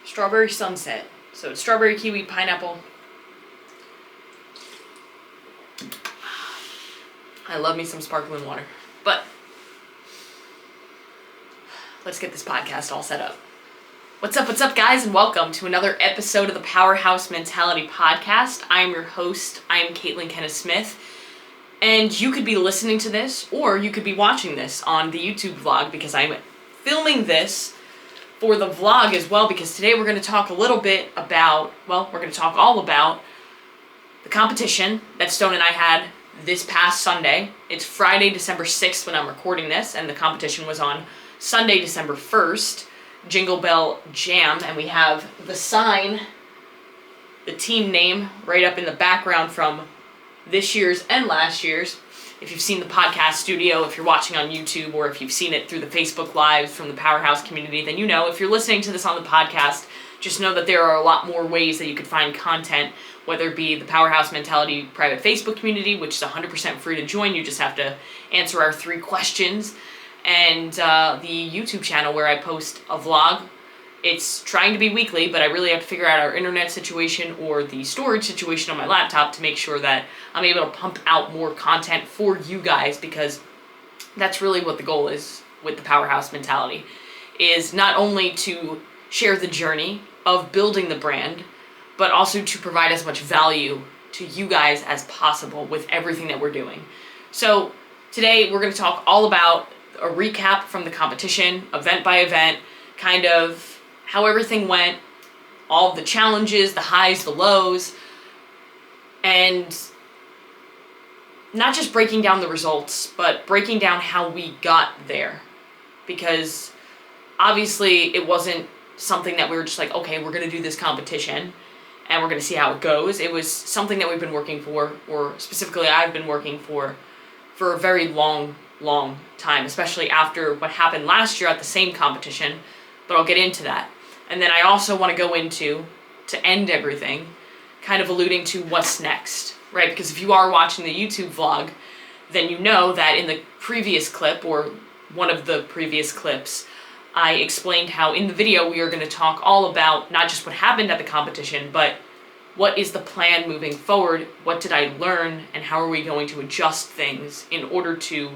strawberry sunset. So it's strawberry, kiwi, pineapple. I love me some sparkling water. But let's get this podcast all set up. What's up, guys, and welcome to another episode of the Powerhouse Mentality podcast. I am your host. I am Caitlin Kenneth Smith. And you could be listening to this, or you could be watching this on the YouTube vlog, because I'm filming this for the vlog as well, because today we're going to talk a little bit about, we're going to talk all about the competition that Stone and I had this past Sunday. It's Friday, December 6th when I'm recording this, and the competition was on Sunday, December 1st, Jingle Bell Jam, and we have the sign, the team name, right up in the background from this year's and last year's. If you've seen the podcast studio, if you're watching on YouTube, or if you've seen it through the Facebook Lives from the Powerhouse community, then you know. If you're listening to this on the podcast, just know that there are a lot more ways that you could find content, whether it be the Powerhouse Mentality private Facebook community, which is 100% free to join. You just have to answer our 3 questions. And the YouTube channel where I post a vlog. It's trying to be weekly, but I really have to figure out our internet situation or the storage situation on my laptop to make sure that I'm able to pump out more content for you guys, because that's really what the goal is with the Powerhouse Mentality, is not only to share the journey of building the brand, but also to provide as much value to you guys as possible with everything that we're doing. So today we're going to talk all about a recap from the competition, event by event, kind of how everything went, all of the challenges, the highs, the lows, and not just breaking down the results, but breaking down how we got there. Because obviously it wasn't something that we were just like, okay, we're going to do this competition and we're going to see how it goes. It was something that we've been working for, or specifically I've been working for a very long time, especially after what happened last year at the same competition, but I'll get into that. And then I also want to go into, to end everything, kind of alluding to what's next, right? Because if you are watching the YouTube vlog, then you know that in the previous clip, or one of the previous clips, I explained how in the video we are going to talk all about not just what happened at the competition, but what is the plan moving forward, what did I learn, and how are we going to adjust things in order to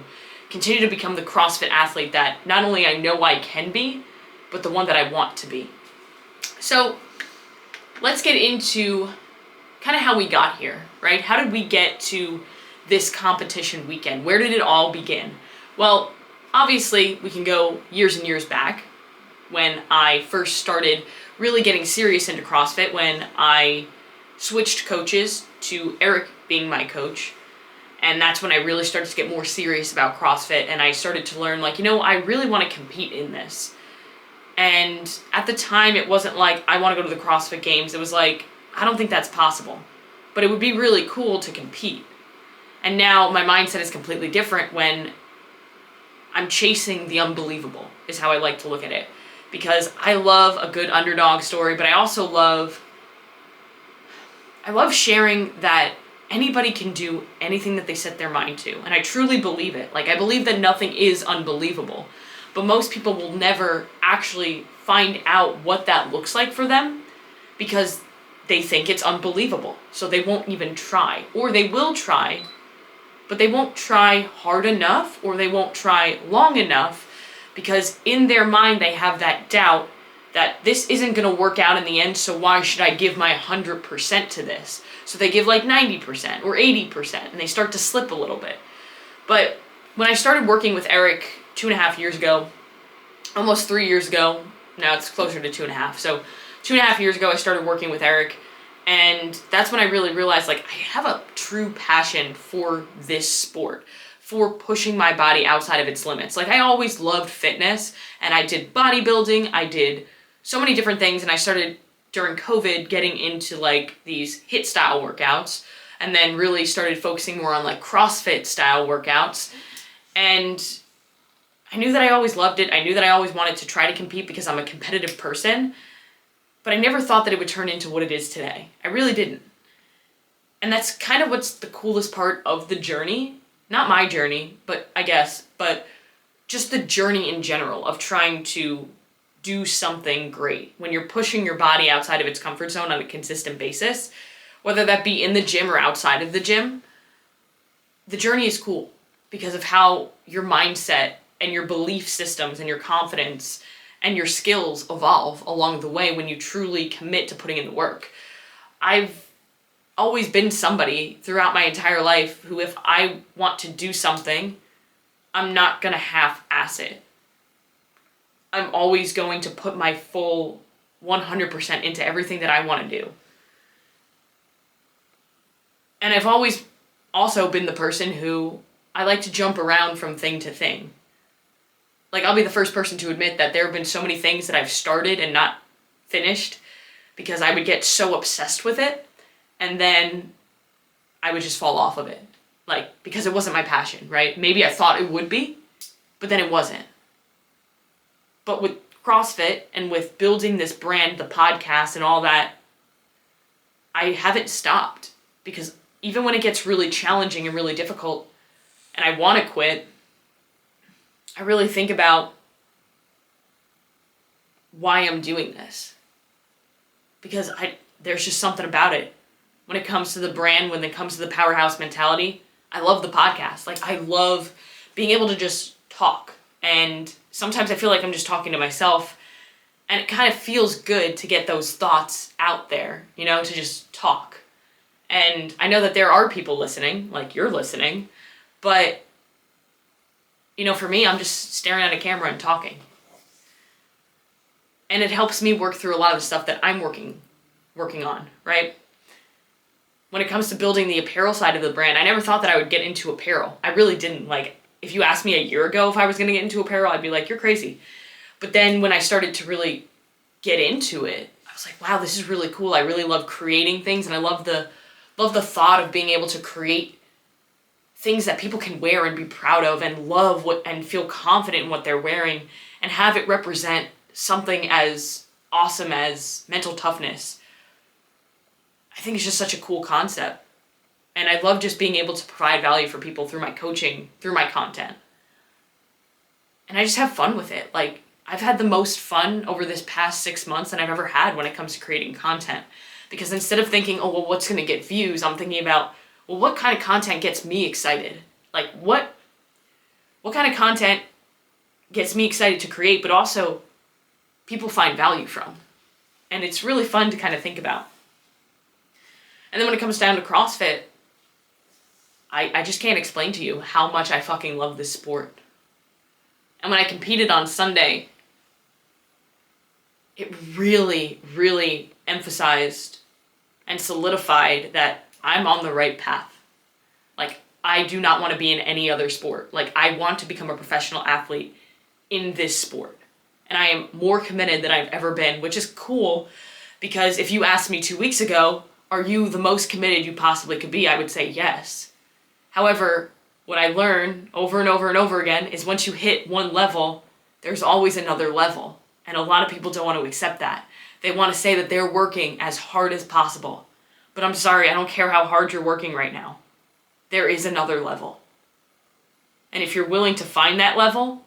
continue to become the CrossFit athlete that not only I know I can be, but the one that I want to be. So let's get into kind of how we got here, right? How did we get to this competition weekend? Where did it all begin? Well, obviously we can go years and years back when I first started really getting serious into CrossFit, when I switched coaches to Eric being my coach. And that's when I really started to get more serious about CrossFit, and I started to learn, I really want to compete in this. And at the time, it wasn't like, I want to go to the CrossFit Games. It was like, I don't think that's possible. But it would be really cool to compete. And now my mindset is completely different when I'm chasing the unbelievable, is how I like to look at it. Because I love a good underdog story, but I also love sharing that anybody can do anything that they set their mind to. And I truly believe it. I believe that nothing is unbelievable. But most people will never actually find out what that looks like for them, because they think it's unbelievable. So they won't even try. Or they will try, but they won't try hard enough, or they won't try long enough, because in their mind they have that doubt that this isn't going to work out in the end, so why should I give my 100% to this? So they give 90% or 80%, and they start to slip a little bit. But when I started working with Eric 2.5 years ago, almost 3 years ago, now it's closer to 2.5. So 2.5 years ago, I started working with Eric, and that's when I really realized, I have a true passion for this sport, for pushing my body outside of its limits. I always loved fitness, and I did bodybuilding, I did so many different things, and I started during COVID getting into these HIIT style workouts, and then really started focusing more on CrossFit style workouts. And I knew that I always loved it. I knew that I always wanted to try to compete because I'm a competitive person, but I never thought that it would turn into what it is today. I really didn't. And that's kind of what's the coolest part of the journey. Not my journey, but just the journey in general of trying to do something great, when you're pushing your body outside of its comfort zone on a consistent basis, whether that be in the gym or outside of the gym, the journey is cool because of how your mindset and your belief systems and your confidence and your skills evolve along the way when you truly commit to putting in the work. I've always been somebody throughout my entire life who, if I want to do something, I'm not going to half-ass it. I'm always going to put my full 100% into everything that I want to do. And I've always also been the person who I like to jump around from thing to thing. Like, I'll be the first person to admit that there have been so many things that I've started and not finished because I would get so obsessed with it, and then I would just fall off of it. Like, because it wasn't my passion, right? Maybe I thought it would be, but then it wasn't. But with CrossFit and with building this brand, the podcast and all that, I haven't stopped, because even when it gets really challenging and really difficult and I want to quit, I really think about why I'm doing this. Because there's just something about it. When it comes to the brand, when it comes to the Powerhouse Mentality, I love the podcast. Like, I love being able to just talk. And sometimes I feel like I'm just talking to myself, and it kind of feels good to get those thoughts out there, to just talk. And I know that there are people listening, like you're listening, but, for me, I'm just staring at a camera and talking. And it helps me work through a lot of the stuff that I'm working on, right? When it comes to building the apparel side of the brand, I never thought that I would get into apparel. I really didn't. Like, if you asked me a year ago if I was going to get into apparel, I'd be like, you're crazy. But then when I started to really get into it, I was like, wow, this is really cool. I really love creating things, and I love the thought of being able to create things that people can wear and be proud of and love and feel confident in what they're wearing, and have it represent something as awesome as mental toughness. I think it's just such a cool concept. And I love just being able to provide value for people through my coaching, through my content. And I just have fun with it. Like, I've had the most fun over this past 6 months than I've ever had when it comes to creating content. Because instead of thinking, oh, well, what's going to get views, I'm thinking about, well, what kind of content gets me excited? Like, what kind of content gets me excited to create, but also people find value from? And it's really fun to kind of think about. And then when it comes down to CrossFit, I just can't explain to you how much I fucking love this sport. And when I competed on Sunday, it really, really emphasized and solidified that I'm on the right path. Like, I do not want to be in any other sport. Like, I want to become a professional athlete in this sport. And I am more committed than I've ever been, which is cool, because if you asked me 2 weeks ago, are you the most committed you possibly could be? I would say yes. However, what I learn over and over and over again is once you hit one level, there's always another level. And a lot of people don't want to accept that. They want to say that they're working as hard as possible. But I'm sorry, I don't care how hard you're working right now. There is another level. And if you're willing to find that level,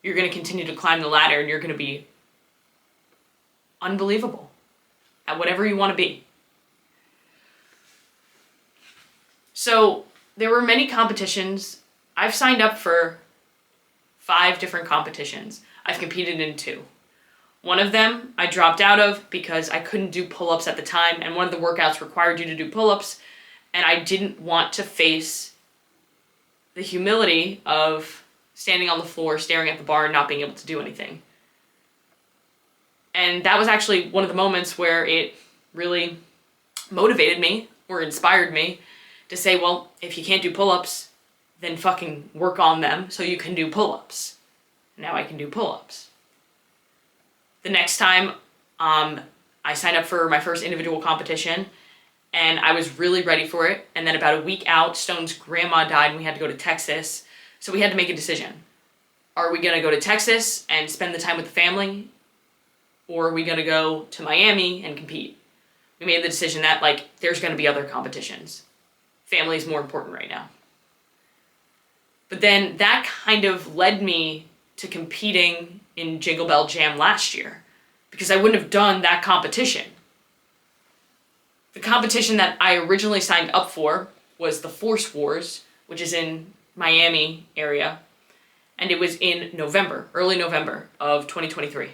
you're going to continue to climb the ladder, and you're going to be unbelievable at whatever you want to be. So there were many competitions. I've signed up for 5 different competitions. I've competed in 2. One of them I dropped out of because I couldn't do pull-ups at the time, and one of the workouts required you to do pull-ups, and I didn't want to face the humility of standing on the floor, staring at the bar, and not being able to do anything. And that was actually one of the moments where it really motivated me, or inspired me, to say, well, if you can't do pull-ups, then fucking work on them so you can do pull-ups. Now I can do pull-ups. The next time, I signed up for my first individual competition, and I was really ready for it. And then about a week out, Stone's grandma died, and we had to go to Texas. So we had to make a decision. Are we going to go to Texas and spend the time with the family? Or are we going to go to Miami and compete? We made the decision that, there's going to be other competitions. Family is more important right now. But then that kind of led me to competing in Jingle Bell Jam last year because I wouldn't have done that competition. The competition that I originally signed up for was the Force Wars, which is in Miami area, and it was in November, early November of 2023.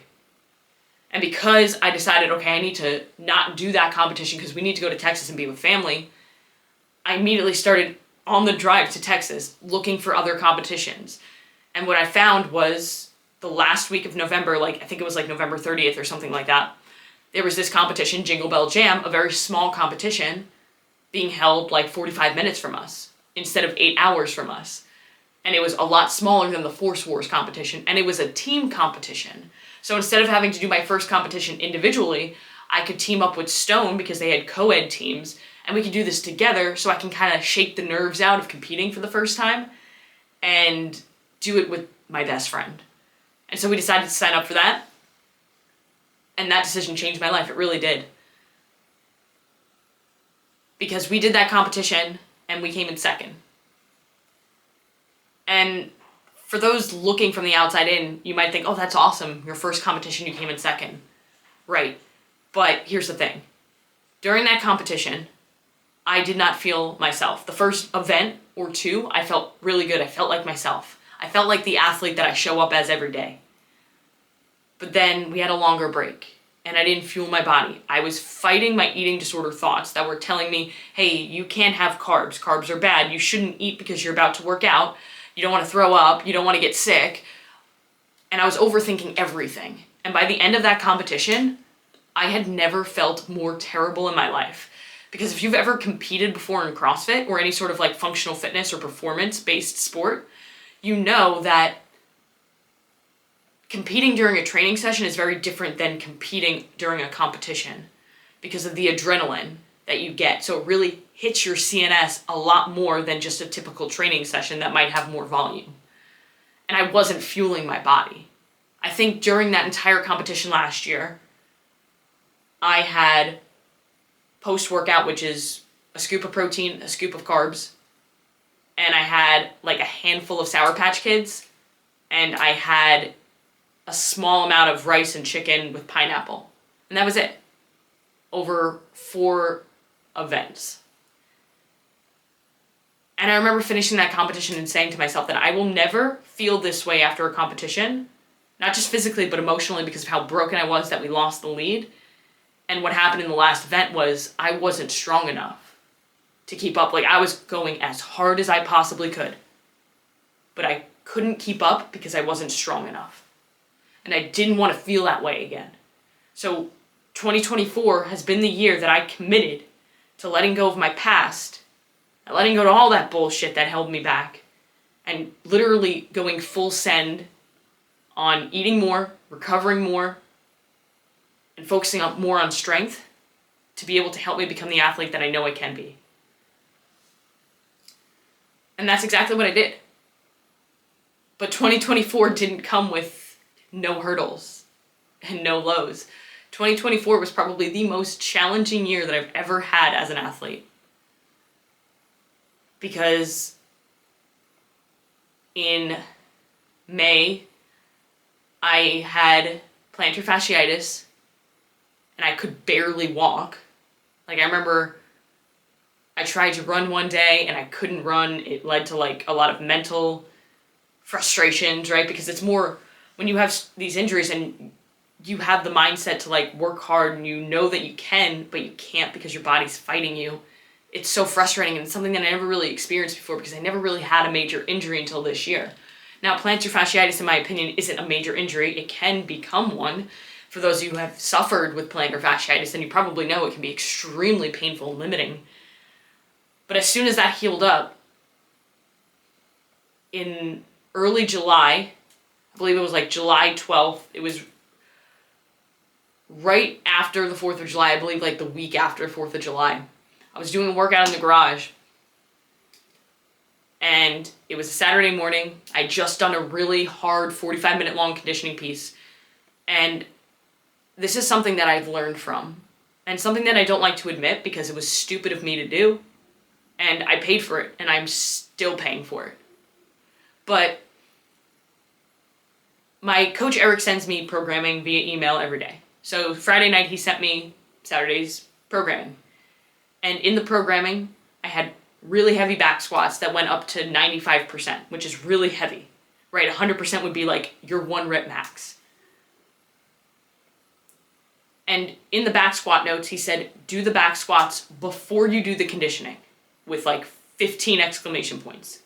And because I decided, okay, I need to not do that competition because we need to go to Texas and be with family, I immediately started on the drive to Texas looking for other competitions. And what I found was the last week of November, I think it was November 30th or something like that, there was this competition, Jingle Bell Jam, a very small competition being held 45 minutes from us instead of 8 hours from us. And it was a lot smaller than the Force Wars competition, and it was a team competition. So instead of having to do my first competition individually, I could team up with Stone because they had co-ed teams, and we could do this together so I can kind of shake the nerves out of competing for the first time and do it with my best friend. And so we decided to sign up for that, and that decision changed my life. It really did. Because we did that competition, and we came in second. And for those looking from the outside in, you might think, oh, that's awesome. Your first competition, you came in second. Right. But here's the thing. During that competition, I did not feel myself. The first event or two, I felt really good. I felt like myself. I felt like the athlete that I show up as every day. But then we had a longer break, and I didn't fuel my body. I was fighting my eating disorder thoughts that were telling me, hey, you can't have carbs. Carbs are bad. You shouldn't eat because you're about to work out. You don't want to throw up. You don't want to get sick. And I was overthinking everything. And by the end of that competition, I had never felt more terrible in my life. Because if you've ever competed before in CrossFit or any sort of functional fitness or performance-based sport, you know that competing during a training session is very different than competing during a competition because of the adrenaline that you get. So it really hits your CNS a lot more than just a typical training session that might have more volume. And I wasn't fueling my body. I think during that entire competition last year, I had post-workout, which is a scoop of protein, a scoop of carbs, and I had a handful of Sour Patch Kids, and I had a small amount of rice and chicken with pineapple. And that was it. Over 4 events. And I remember finishing that competition and saying to myself that I will never feel this way after a competition, not just physically, but emotionally because of how broken I was that we lost the lead. And what happened in the last event was I wasn't strong enough to keep up. I was going as hard as I possibly could, but I couldn't keep up because I wasn't strong enough. And I didn't want to feel that way again. So 2024 has been the year that I committed to letting go of my past and letting go to all that bullshit that held me back and literally going full send on eating more, recovering more, and focusing more on strength to be able to help me become the athlete that I know I can be. And that's exactly what I did. But 2024 didn't come with no hurdles and no lows. 2024 was probably the most challenging year that I've ever had as an athlete. Because in May, I had plantar fasciitis and I could barely walk. I remember I tried to run one day and I couldn't run. It led to a lot of mental frustrations, right? Because it's more when you have these injuries and you have the mindset to work hard and you know that you can, but you can't because your body's fighting you. It's so frustrating, and it's something that I never really experienced before because I never really had a major injury until this year. Now, plantar fasciitis, in my opinion, isn't a major injury. It can become one. For those of you who have suffered with plantar fasciitis, then you probably know it can be extremely painful and limiting. But as soon as that healed up, in early July, I believe it was July 12th, it was right after the 4th of July, I believe the week after 4th of July. I was doing a workout in the garage, and it was a Saturday morning. I'd just done a really hard 45-minute long conditioning piece, and this is something that I've learned from, and something that I don't like to admit because it was stupid of me to do, and I paid for it, and I'm still paying for it. But my coach Eric sends me programming via email every day. So Friday night he sent me Saturday's programming. And in the programming, I had really heavy back squats that went up to 95%, which is really heavy, right? 100% would be like your 1 rep max. And in the back squat notes, he said, do the back squats before you do the conditioning with like 15 exclamation points.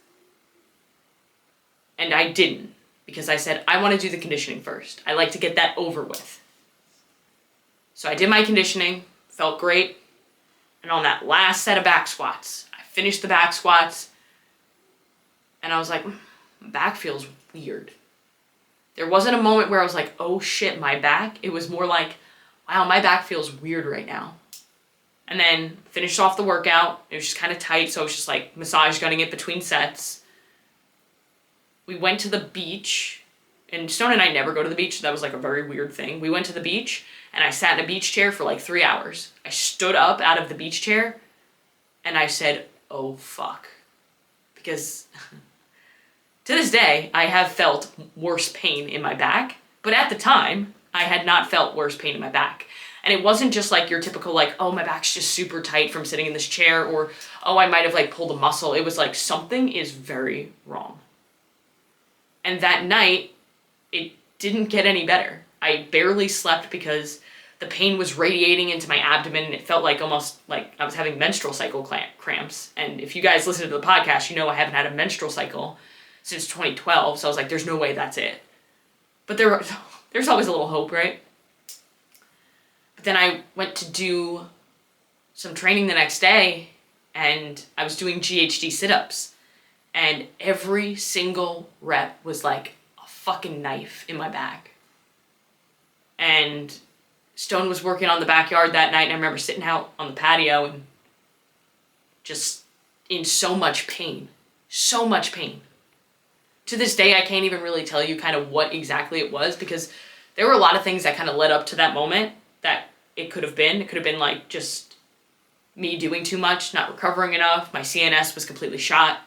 And I didn't, because I said, I want to do the conditioning first. I like to get that over with. So I did my conditioning, felt great. And on that last set of back squats, I finished the back squats, and I was like, my back feels weird. There wasn't a moment where I was like, oh shit, my back. It was more like, wow, my back feels weird right now. And then finished off the workout. It was just kind of tight, so I was just like massage gunning it between sets. We went to the beach, and Stone and I never go to the beach, so that was like a very weird thing. We went to the beach, and I sat in a beach chair for like 3 hours. I stood up out of the beach chair, and I said, oh fuck. Because to this day, I have felt worse pain in my back, but at the time, I had not felt worse pain in my back. And it wasn't just like your typical like, oh, my back's just super tight from sitting in this chair, or, oh, I might have like pulled a muscle. It was like, something is very wrong. And that night, it didn't get any better. I barely slept because the pain was radiating into my abdomen, and it felt like almost like I was having menstrual cycle cramps. And if you guys listen to the podcast, you know I haven't had a menstrual cycle since 2012, so I was like, there's no way that's it. But there's always a little hope, right? But then I went to do some training the next day, and I was doing GHD sit-ups, and every single rep was like a fucking knife in my back. And Stone was working on the backyard that night, and I remember sitting out on the patio and just in so much pain. So much pain. To this day, I can't even really tell you kind of what exactly it was, because there were a lot of things that kind of led up to that moment that it could have been. It could have been like just me doing too much, not recovering enough. My CNS was completely shot,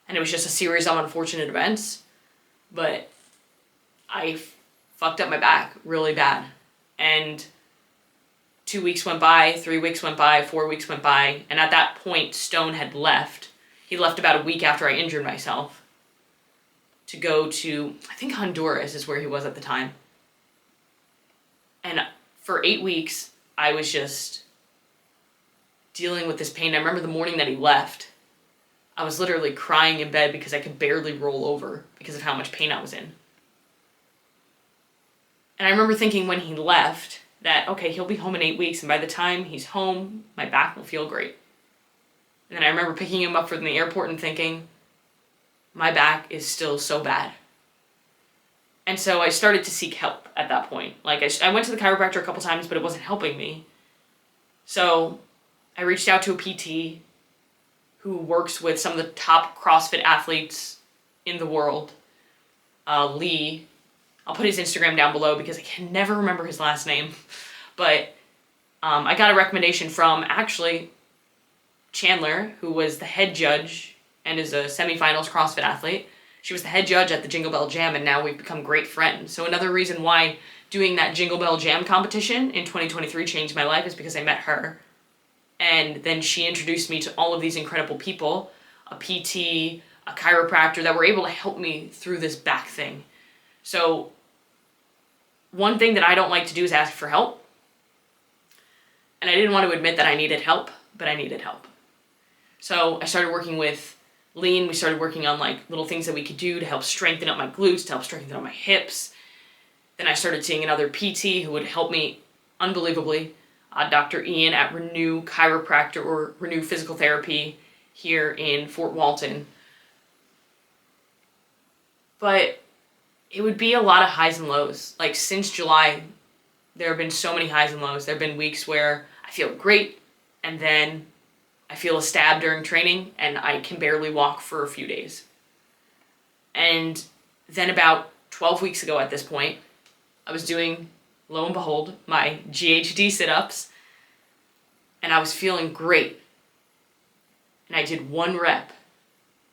and it was just a series of unfortunate events. But I fucked up my back really bad. And 2 weeks went by, 3 weeks went by, 4 weeks went by, and at that point, Stone had left. He left about a week after I injured myself to go to, I think Honduras is where he was at the time. And for 8 weeks, I was just dealing with this pain. I remember the morning that he left, I was literally crying in bed because I could barely roll over because of how much pain I was in. And I remember thinking when he left that, okay, he'll be home in 8 weeks, and by the time he's home, my back will feel great. And then I remember picking him up from the airport and thinking, my back is still so bad. And so I started to seek help at that point. Like, I went to the chiropractor a couple times, but it wasn't helping me. So I reached out to a PT who works with some of the top CrossFit athletes in the world, Lee. I'll put his Instagram down below because I can never remember his last name. But I got a recommendation from, actually, Chandler, who was the head judge and is a semifinals CrossFit athlete. She was the head judge at the Jingle Bell Jam, and now we've become great friends. So another reason why doing that Jingle Bell Jam competition in 2023 changed my life is because I met her. And then she introduced me to all of these incredible people, a PT, a chiropractor, that were able to help me through this back thing. So one thing that I don't like to do is ask for help. And I didn't want to admit that I needed help, but I needed help. So I started working with Lean. We started working on like little things that we could do to help strengthen up my glutes, to help strengthen up my hips. Then I started seeing another PT who would help me unbelievably, Dr. Ian at Renew Chiropractor or Renew Physical Therapy here in Fort Walton. But it would be a lot of highs and lows. Like since July, there have been so many highs and lows. There have been weeks where I feel great, and then I feel a stab during training, and I can barely walk for a few days. And then about 12 weeks ago at this point, I was doing, lo and behold, my GHD sit-ups, and I was feeling great. And I did 1 rep,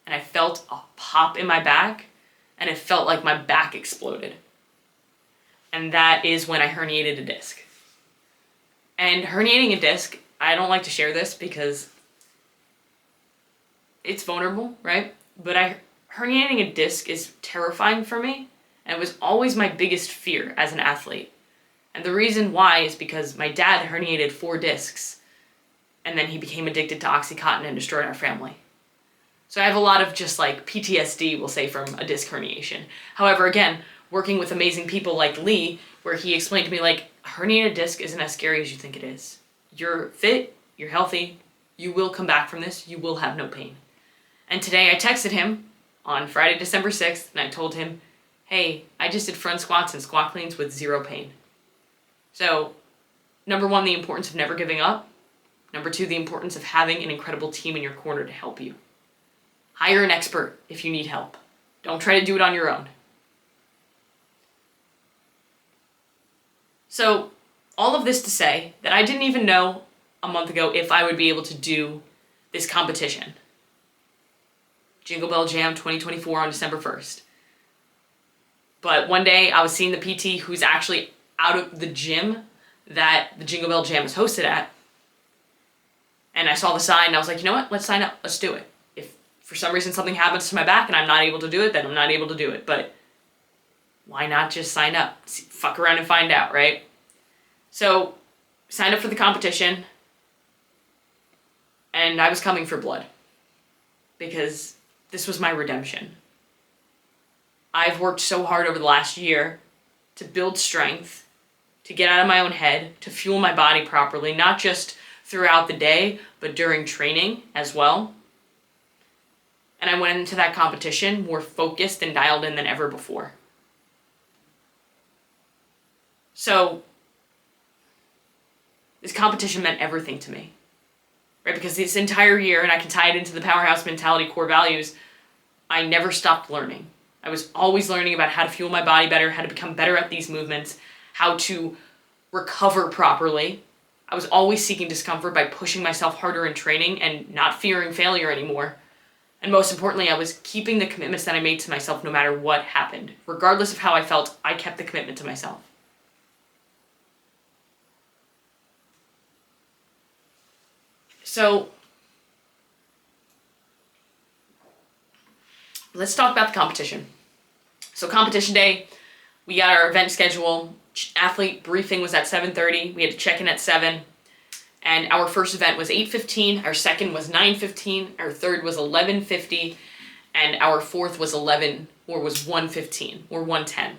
and I felt a pop in my back, and it felt like my back exploded. and that is when I herniated a disc. And herniating a disc, I don't like to share this because it's vulnerable, right? But herniating a disc is terrifying for me, and it was always my biggest fear as an athlete. And the reason why is because my dad herniated 4 discs, and then he became addicted to Oxycontin and destroyed our family. So I have a lot of just like PTSD, we'll say, from a disc herniation. However, again, working with amazing people like Lee, where he explained to me, like, a herniated disc isn't as scary as you think it is. You're fit, you're healthy, you will come back from this, you will have no pain. And today I texted him on Friday, December 6th, and I told him, hey, I just did front squats and squat cleans with 0 pain. So, number 1, the importance of never giving up. Number 2, the importance of having an incredible team in your corner to help you. Hire an expert if you need help. Don't try to do it on your own. So, all of this to say that I didn't even know a month ago if I would be able to do this competition. Jingle Bell Jam 2024 on December 1st. But one day I was seeing the PT who's actually out of the gym that the Jingle Bell Jam is hosted at. And I saw the sign and I was like, you know what? Let's sign up. Let's do it. If for some reason something happens to my back and I'm not able to do it, then I'm not able to do it. But why not just sign up? Fuck around and find out, right? So, signed up for the competition. And I was coming for blood. Because this was my redemption. I've worked so hard over the last year to build strength, to get out of my own head, to fuel my body properly, not just throughout the day, but during training as well. And I went into that competition more focused and dialed in than ever before. So, this competition meant everything to me. Right? Because this entire year, and I can tie it into the Powerhouse Mentality core values, I never stopped learning. I was always learning about how to fuel my body better, how to become better at these movements, how to recover properly. I was always seeking discomfort by pushing myself harder in training and not fearing failure anymore. And most importantly, I was keeping the commitments that I made to myself no matter what happened. Regardless of how I felt, I kept the commitment to myself. So, let's talk about the competition. So competition day, we got our event schedule. Athlete briefing was at 7:30. We had to check in at 7. And our first event was 8:15. Our second was 9:15. Our third was 11:50. And our fourth was 1:15 or 1:10.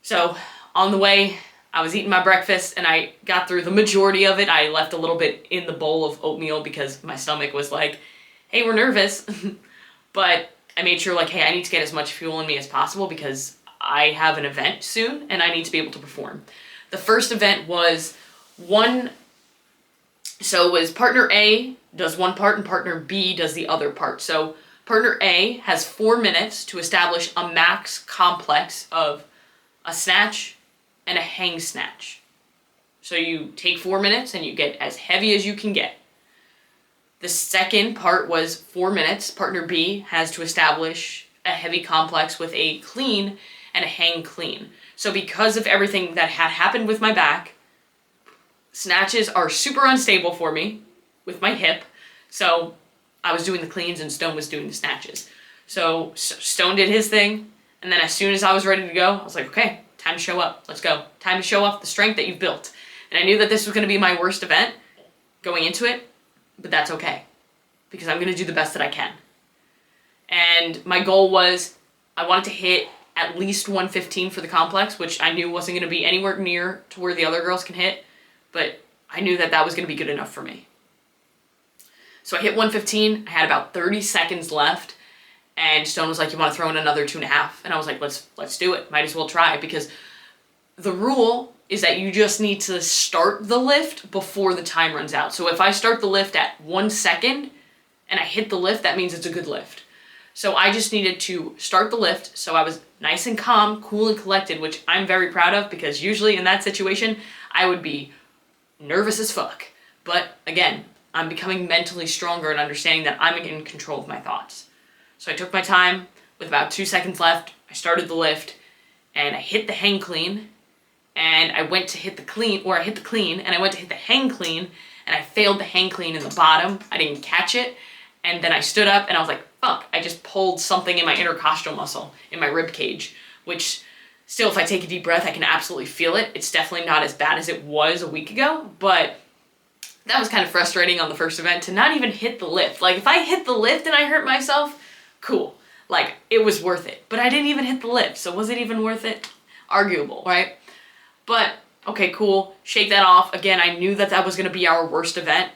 So on the way, I was eating my breakfast and I got through the majority of it. I left a little bit in the bowl of oatmeal because my stomach was like, hey, we're nervous. But I made sure, like, hey, I need to get as much fuel in me as possible because I have an event soon and I need to be able to perform. The first event was partner A does one part and partner B does the other part. So partner A has 4 minutes to establish a max complex of a snatch and a hang snatch. So you take 4 minutes and you get as heavy as you can get. The second part was 4 minutes. Partner B has to establish a heavy complex with a clean and a hang clean. So because of everything that had happened with my back, snatches are super unstable for me with my hip. So I was doing the cleans and Stone was doing the snatches. So Stone did his thing. And then as soon as I was ready to go, I was like, okay, time to show up. Let's go. Time to show off the strength that you've built. And I knew that this was going to be my worst event going into it, but that's okay because I'm going to do the best that I can. And my goal was I wanted to hit at least 115 for the complex, which I knew wasn't going to be anywhere near to where the other girls can hit, but I knew that that was going to be good enough for me. So I hit 115. I had about 30 seconds left. And Stone was like, you want to throw in another 2.5? And I was like, let's do it. Might as well try. Because the rule is that you just need to start the lift before the time runs out. So if I start the lift at 1 second and I hit the lift, that means it's a good lift. So I just needed to start the lift. So I was nice and calm, cool and collected, which I'm very proud of because usually in that situation, I would be nervous as fuck. But again, I'm becoming mentally stronger and understanding that I'm in control of my thoughts. So I took my time with about 2 seconds left. I started the lift and I hit the hang clean, and I went to hit the clean, or I hit the clean, and I went to hit the hang clean, and I failed the hang clean in the bottom. I didn't catch it, and then I stood up, and I was like, fuck, I just pulled something in my intercostal muscle, in my rib cage, which still, if I take a deep breath, I can absolutely feel it. It's definitely not as bad as it was a week ago, but that was kind of frustrating on the first event to not even hit the lift. Like, if I hit the lift and I hurt myself, cool. Like, it was worth it. But I didn't even hit the lift, so was it even worth it? Arguable, right? But, okay, cool. Shake that off. Again, I knew that that was going to be our worst event.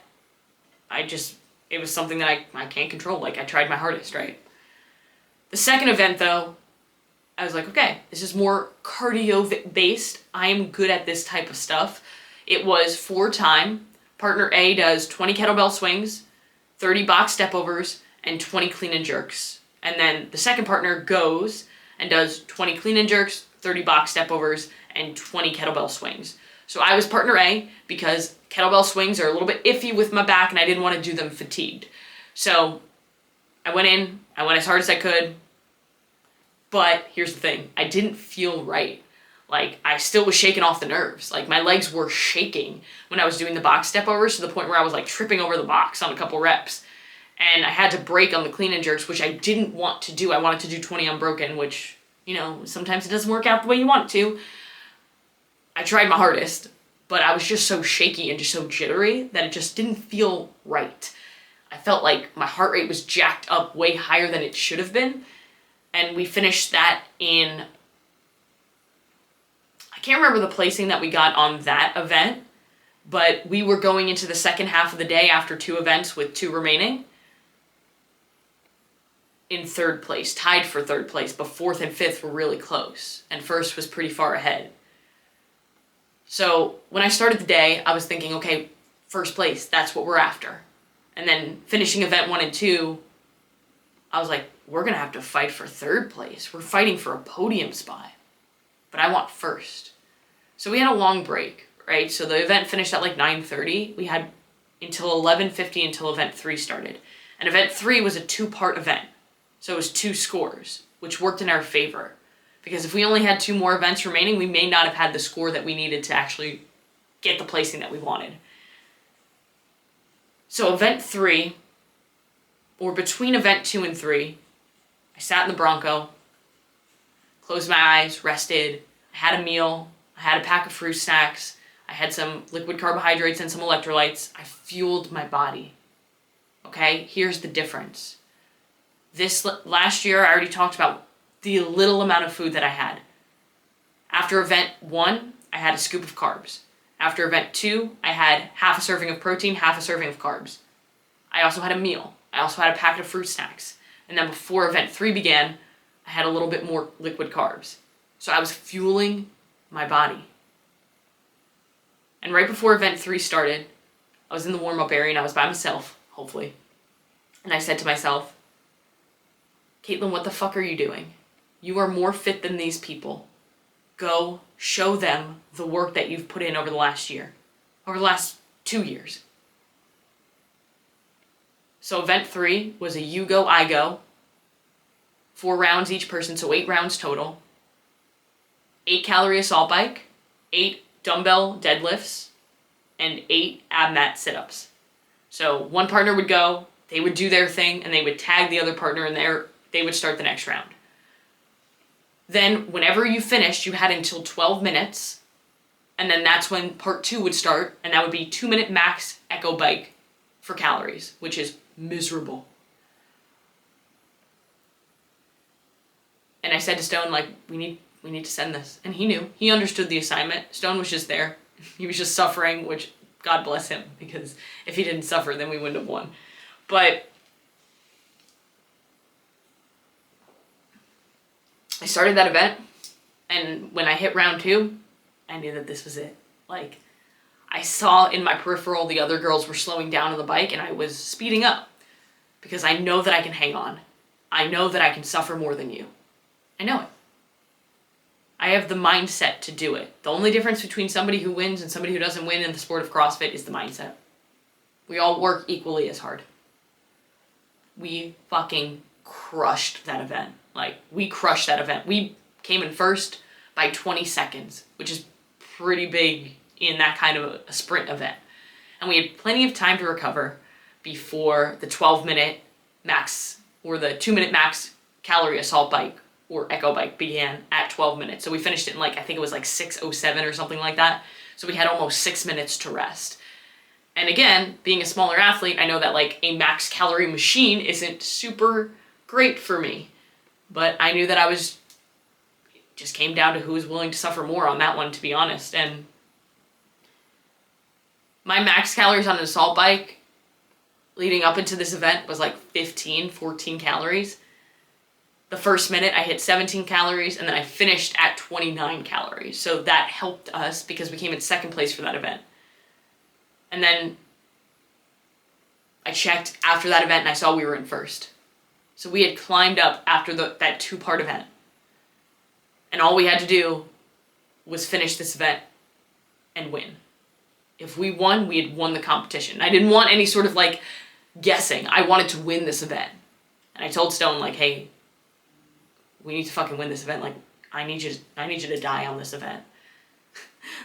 It was something that I can't control. Like, I tried my hardest, right? The second event, though, I was like, okay, this is more cardio-based. I am good at this type of stuff. It was 4-time. Partner A does 20 kettlebell swings, 30 box step overs, and 20 clean and jerks. And then the second partner goes and does 20 clean and jerks, 30 box step overs, and 20 kettlebell swings. So I was partner A because kettlebell swings are a little bit iffy with my back and I didn't want to do them fatigued. So I went as hard as I could. But here's the thing, I didn't feel right. Like, I still was shaking off the nerves. Like, my legs were shaking when I was doing the box step overs to the point where I was like tripping over the box on a couple reps. And I had to break on the clean and jerks, which I didn't want to do. I wanted to do 20 unbroken, which, you know, sometimes it doesn't work out the way you want it to. I tried my hardest, but I was just so shaky and just so jittery that it just didn't feel right. I felt like my heart rate was jacked up way higher than it should have been. And we finished that in, I can't remember the placing that we got on that event, but we were going into the second half of the day after 2 events with 2 remaining in 3rd place, tied for 3rd place, but 4th and 5th were really close, and 1st was pretty far ahead. So when I started the day, I was thinking, okay, 1st place, that's what we're after. And then finishing event 1 and 2, I was like, we're going to have to fight for 3rd place. We're fighting for a podium spot, but I want 1st. So we had a long break, right? So the event finished at like 9:30. We had until 11:50 until event 3 started. And event 3 was a 2-part event. So it was 2 scores, which worked in our favor. Because if we only had 2 more events remaining, we may not have had the score that we needed to actually get the placing that we wanted. So event 3, or between event 2 and 3, I sat in the Bronco, closed my eyes, rested, I had a meal, I had a pack of fruit snacks, I had some liquid carbohydrates and some electrolytes. I fueled my body. Okay, here's the difference. This last year, I already talked about the little amount of food that I had. After event 1, I had a scoop of carbs. After event 2, I had half a serving of protein, half a serving of carbs. I also had a meal. I also had a packet of fruit snacks. And then before event 3 began, I had a little bit more liquid carbs. So I was fueling my body. And right before event 3 started, I was in the warm-up area and I was by myself, hopefully. And I said to myself, Caitlin, what the fuck are you doing? You are more fit than these people. Go show them the work that you've put in over the last year, over the last 2 years. So event 3 was a you go, I go. 4 rounds each person, so 8 rounds total. 8 calorie assault bike, 8 dumbbell deadlifts, and 8 ab mat sit-ups. So one partner would go, they would do their thing, and they would tag the other partner in there. They would start the next round. Then whenever you finished, you had until 12 minutes, and then that's when part 2 would start, and that would be 2-minute max echo bike for calories, which is miserable. And I said to Stone, like, we need to send this. And he knew. He understood the assignment. Stone was just there. He was just suffering, which God bless him, because if he didn't suffer, then we wouldn't have won. But I started that event, and when I hit round 2, I knew that this was it. Like, I saw in my peripheral the other girls were slowing down on the bike, and I was speeding up, because I know that I can hang on. I know that I can suffer more than you. I know it. I have the mindset to do it. The only difference between somebody who wins and somebody who doesn't win in the sport of CrossFit is the mindset. We all work equally as hard. We fucking crushed that event. Like, we crushed that event. We came in first by 20 seconds, which is pretty big in that kind of a sprint event. And we had plenty of time to recover before the 12-minute max or the 2-minute max calorie assault bike or echo bike began at 12 minutes. So we finished it in I think it was 6:07 or something like that. So we had almost 6 minutes to rest. And again, being a smaller athlete, I know that a max calorie machine isn't super great for me. But I knew that it just came down to who was willing to suffer more on that one, to be honest. And my max calories on an assault bike leading up into this event was 14 calories. The first minute I hit 17 calories, and then I finished at 29 calories. So that helped us because we came in second place for that event. And then I checked after that event and I saw we were in first. So we had climbed up after that 2-part event. And all we had to do was finish this event and win. If we won, we had won the competition. I didn't want any sort of guessing. I wanted to win this event. And I told Stone hey, we need to fucking win this event. I need you to die on this event.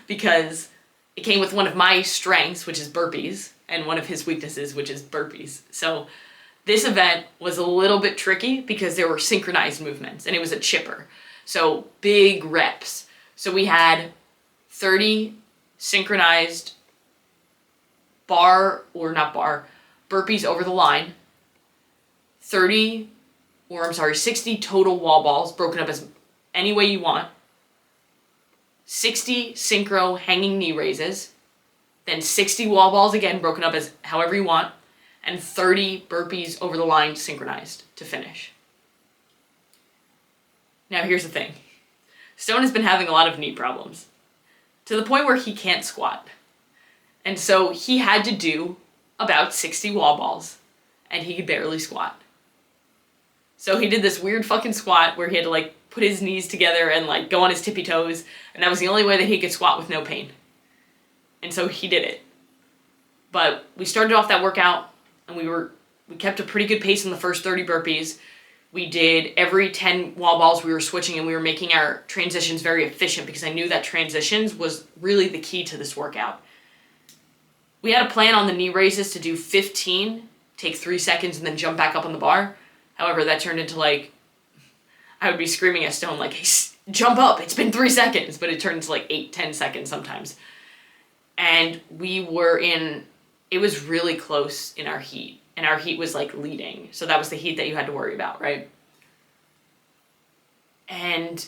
Because it came with one of my strengths, which is burpees, and one of his weaknesses, which is burpees. So this event was a little bit tricky because there were synchronized movements and it was a chipper. So big reps. So we had 30 synchronized burpees over the line, 60 total wall balls broken up as any way you want, 60 synchro hanging knee raises, then 60 wall balls again broken up as however you want, and 30 burpees over the line synchronized to finish. Now here's the thing. Stone has been having a lot of knee problems to the point where he can't squat. And so he had to do about 60 wall balls and he could barely squat. So he did this weird fucking squat where he had to put his knees together and go on his tippy toes, and that was the only way that he could squat with no pain. And so he did it. But we started off that workout and we kept a pretty good pace in the first 30 burpees. We did every 10 wall balls we were switching, and we were making our transitions very efficient because I knew that transitions was really the key to this workout. We had a plan on the knee raises to do 15, take 3 seconds, and then jump back up on the bar. However, that turned into I would be screaming at Stone hey, jump up, it's been 3 seconds, but it turned into 8-10 seconds sometimes. And it was really close in our heat, and our heat was leading. So that was the heat that you had to worry about, right? And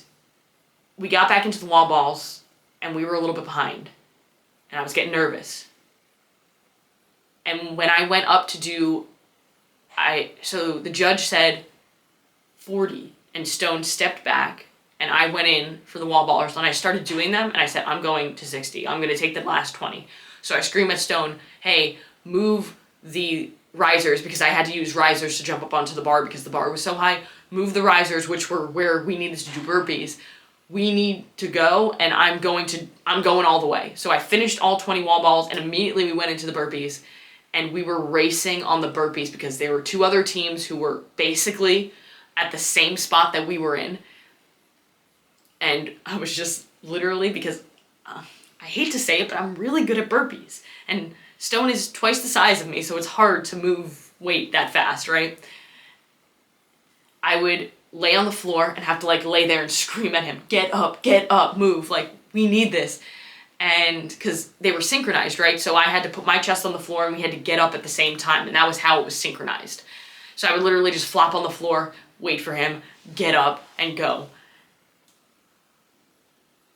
we got back into the wall balls and we were a little bit behind and I was getting nervous. And when I went up to do, so the judge said 40 and Stone stepped back and I went in for the wall ballers and I started doing them and I said, I'm going to 60. I'm going to take the last 20. So I screamed at Stone, hey, move the risers, because I had to use risers to jump up onto the bar because the bar was so high. Move the risers, which were where we needed to do burpees. We need to go, and I'm going all the way. So I finished all 20 wall balls and immediately we went into the burpees, and we were racing on the burpees because there were 2 other teams who were basically at the same spot that we were in. And I was just literally, because I hate to say it, but I'm really good at burpees. And Stone is twice the size of me, so it's hard to move weight that fast, right? I would lay on the floor and have to lay there and scream at him, get up, move, we need this. And because they were synchronized, right? So I had to put my chest on the floor and we had to get up at the same time, and that was how it was synchronized. So I would literally just flop on the floor, wait for him, get up, and go.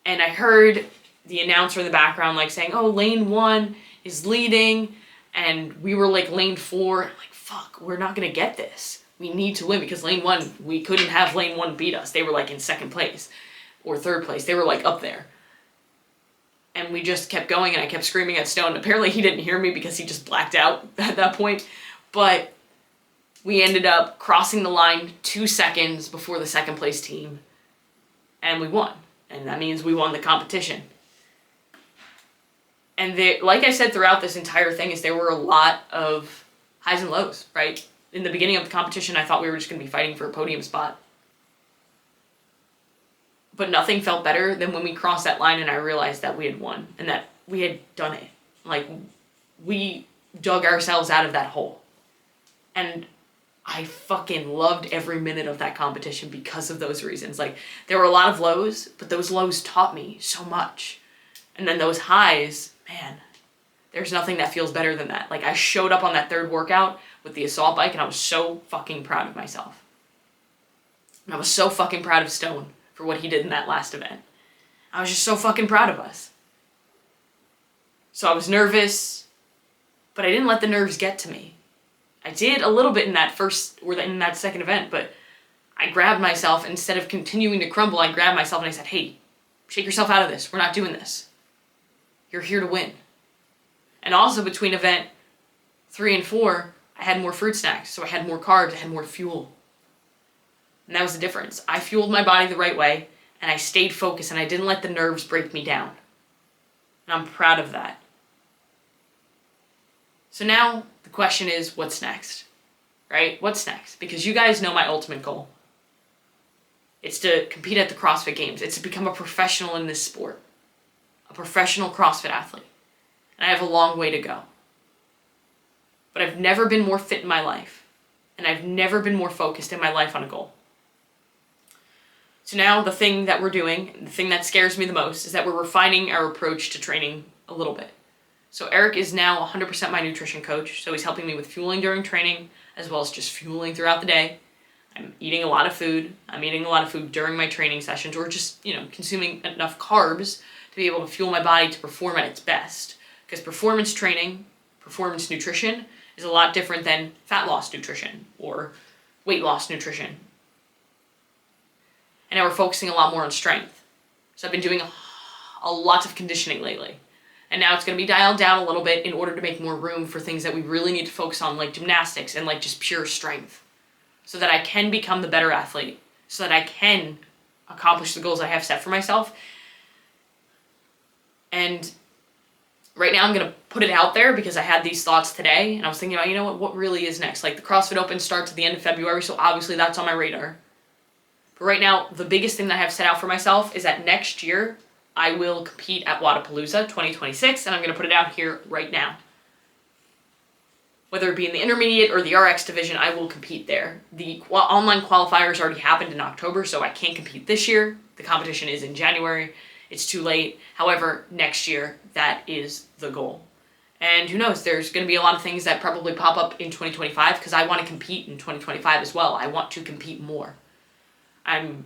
And I heard the announcer in the background saying, oh, lane 1 is leading, and we were lane 4, fuck, we're not gonna get this. We need to win, because lane 1, we couldn't have lane 1 beat us. They were in second place or third place. They were up there. And we just kept going, and I kept screaming at Stone. Apparently he didn't hear me because he just blacked out at that point. But we ended up crossing the line 2 seconds before the second place team, and we won. And that means we won the competition. And like I said throughout this entire thing, there were a lot of highs and lows, right? In the beginning of the competition, I thought we were just going to be fighting for a podium spot. But nothing felt better than when we crossed that line and I realized that we had won and that we had done it. Like, we dug ourselves out of that hole. And I fucking loved every minute of that competition because of those reasons. Like, there were a lot of lows, but those lows taught me so much. And then those highs, man, there's nothing that feels better than that. Like, I showed up on that third workout with the assault bike and I was so fucking proud of myself. And I was so fucking proud of Stone for what he did in that last event. I was just so fucking proud of us. So I was nervous, but I didn't let the nerves get to me. I did a little bit in that in that second event, but I grabbed myself. Instead of continuing to crumble, I grabbed myself and I said, hey, shake yourself out of this. We're not doing this. You're here to win. And also between event 3 and 4, I had more fruit snacks, so I had more carbs, I had more fuel. And that was the difference. I fueled my body the right way, and I stayed focused, and I didn't let the nerves break me down. And I'm proud of that. So now the question is, what's next? Right? What's next? Because you guys know my ultimate goal. It's to compete at the CrossFit Games. It's to become a professional in this sport. A professional CrossFit athlete. And I have a long way to go. But I've never been more fit in my life. And I've never been more focused in my life on a goal. So now the thing that we're doing, the thing that scares me the most, is that we're refining our approach to training a little bit. So Eric is now 100% my nutrition coach. So he's helping me with fueling during training, as well as just fueling throughout the day. I'm eating a lot of food. I'm eating a lot of food during my training sessions, or just, consuming enough carbs to be able to fuel my body to perform at its best. Because performance training, performance nutrition, is a lot different than fat loss nutrition or weight loss nutrition. And now we're focusing a lot more on strength. So I've been doing a lot of conditioning lately. And now it's going to be dialed down a little bit in order to make more room for things that we really need to focus on, like gymnastics and like just pure strength. So that I can become the better athlete. So that I can accomplish the goals I have set for myself. And right now I'm going to put it out there because I had these thoughts today. And I was thinking about, what really is next? Like, the CrossFit Open starts at the end of February, so obviously that's on my radar. But right now, the biggest thing that I have set out for myself is that next year, I will compete at Wodapalooza 2026, and I'm going to put it out here right now. Whether it be in the intermediate or the RX division, I will compete there. The online qualifiers already happened in October, so I can't compete this year. The competition is in January. It's too late. However, next year, that is the goal. And who knows, there's going to be a lot of things that probably pop up in 2025 because I want to compete in 2025 as well. I want to compete more. I'm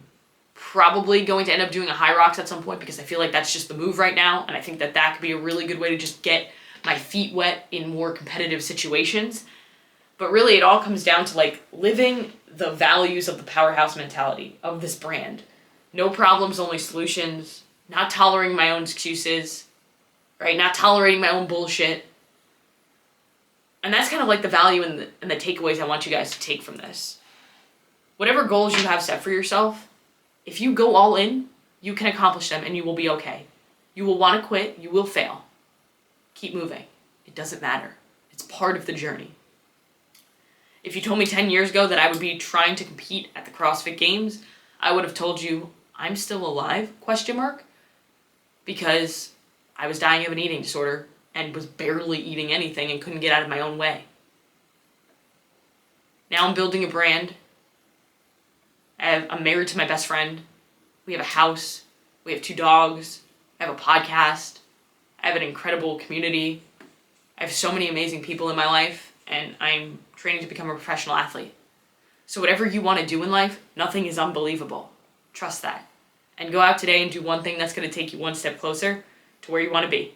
probably going to end up doing a high rocks at some point because I feel like that's just the move right now. And I think that could be a really good way to just get my feet wet in more competitive situations. But really, it all comes down to like living the values of the Powerhouse Mentality of this brand. No problems, only solutions. Not tolerating my own excuses. Right? Not tolerating my own bullshit. And that's kind of like the value and the takeaways I want you guys to take from this. Whatever goals you have set for yourself, if you go all in, you can accomplish them and you will be okay. You will want to quit. You will fail. Keep moving. It doesn't matter. It's part of the journey. If you told me 10 years ago that I would be trying to compete at the CrossFit Games, I would have told you, I'm still alive, ? Because I was dying of an eating disorder and was barely eating anything and couldn't get out of my own way. Now I'm building a brand. I'm married to my best friend. We have a house. We have 2 dogs. I have a podcast. I have an incredible community. I have so many amazing people in my life, and I'm training to become a professional athlete. So whatever you want to do in life, nothing is unbelievable. Trust that. And go out today and do one thing that's going to take you one step closer to where you want to be.